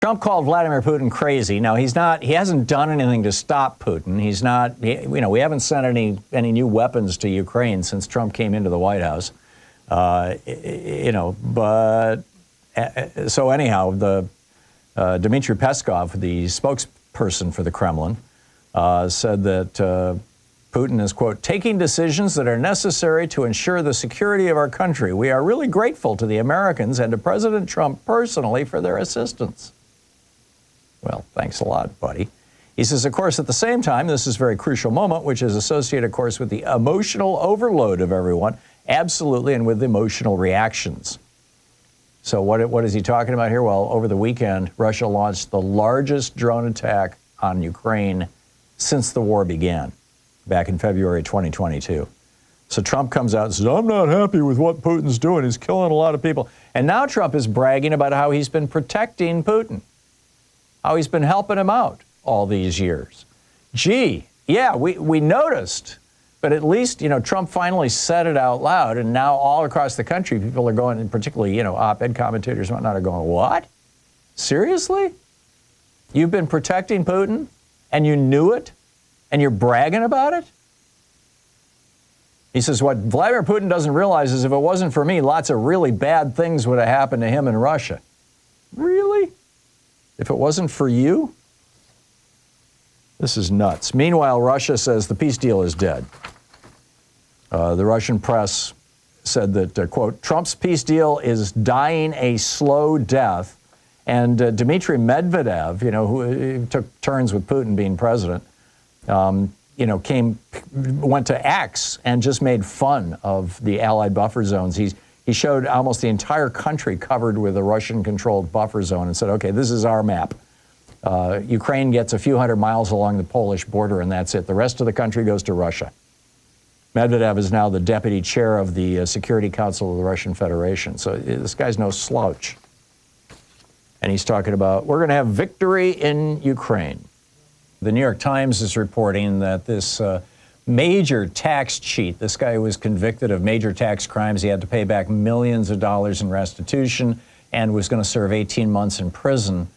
Trump called Vladimir Putin crazy. Now, he hasn't done anything to stop Putin. We haven't sent any new weapons to Ukraine since Trump came into the White House. So anyhow, Dmitry Peskov, the spokesperson for the Kremlin, said that Putin is, quote, taking decisions that are necessary to ensure the security of our country. We are really grateful to the Americans and to President Trump personally for their assistance. Well, thanks a lot, buddy. He says, of course, at the same time, this is a very crucial moment, which is associated, of course, with the emotional overload of everyone, absolutely, and with emotional reactions. So what is he talking about here? Well, over the weekend, Russia launched the largest drone attack on Ukraine since the war began, back in February 2022. So Trump comes out and says, I'm not happy with what Putin's doing. He's killing a lot of people. And now Trump is bragging about how he's been protecting Putin, how he's been helping him out all these years. Gee, yeah, we noticed. But at least, Trump finally said it out loud, and now all across the country, people are going, and particularly, op-ed commentators and whatnot are going, what? Seriously? You've been protecting Putin, and you knew it, and you're bragging about it? He says, what Vladimir Putin doesn't realize is if it wasn't for me, lots of really bad things would have happened to him in Russia. Really? If it wasn't for you? This is nuts. Meanwhile, Russia says the peace deal is dead. The Russian press said that, quote, Trump's peace deal is dying a slow death. And Dmitry Medvedev, who took turns with Putin being president, went to X and just made fun of the Allied buffer zones. He showed almost the entire country covered with a Russian-controlled buffer zone and said, okay, this is our map. Ukraine gets a few hundred miles along the Polish border, and that's it. The rest of the country goes to Russia. Medvedev is now the deputy chair of the Security Council of the Russian Federation. So this guy's no slouch. And he's talking about, we're going to have victory in Ukraine. The New York Times is reporting that this major tax cheat, this guy was convicted of major tax crimes. He had to pay back millions of dollars in restitution and was going to serve 18 months in prison.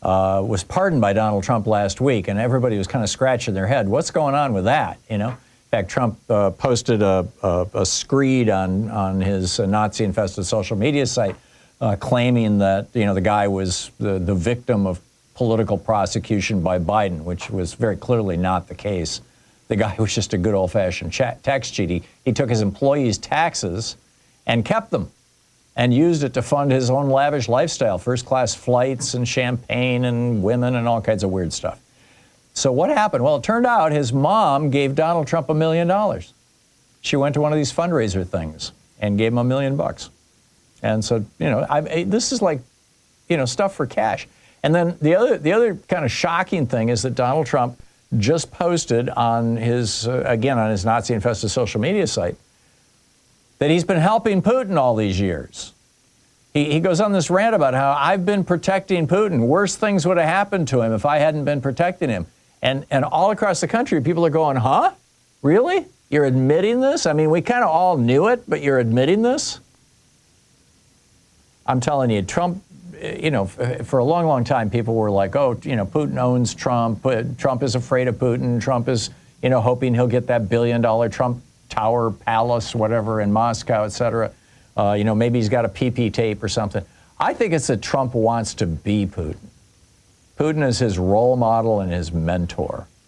Was pardoned by Donald Trump last week, and everybody was kind of scratching their head. What's going on with that? In fact, Trump posted a screed on his Nazi-infested social media site, claiming that the guy was the victim of political prosecution by Biden, which was very clearly not the case. The guy was just a good old-fashioned tax cheat. He took his employees' taxes and kept them, and used it to fund his own lavish lifestyle, first-class flights and champagne and women and all kinds of weird stuff. So what happened? Well, it turned out his mom gave Donald Trump $1 million. She went to one of these fundraiser things and gave him $1 million. And so, this is like, stuff for cash. And then the other kind of shocking thing is that Donald Trump just posted on his Nazi-infested social media site that he's been helping Putin all these years. He goes on this rant about how I've been protecting Putin. Worse things would have happened to him if I hadn't been protecting him. And all across the country, people are going, huh? Really? You're admitting this? I mean, we kind of all knew it, but you're admitting this? I'm telling you, Trump, for a long, long time, people were like, oh, Putin owns Trump. Trump is afraid of Putin. Trump is, hoping he'll get that $1 billion Trump Tower Palace, whatever, in Moscow, et cetera. Maybe he's got a PP tape or something. I think it's that Trump wants to be Putin. Putin is his role model and his mentor.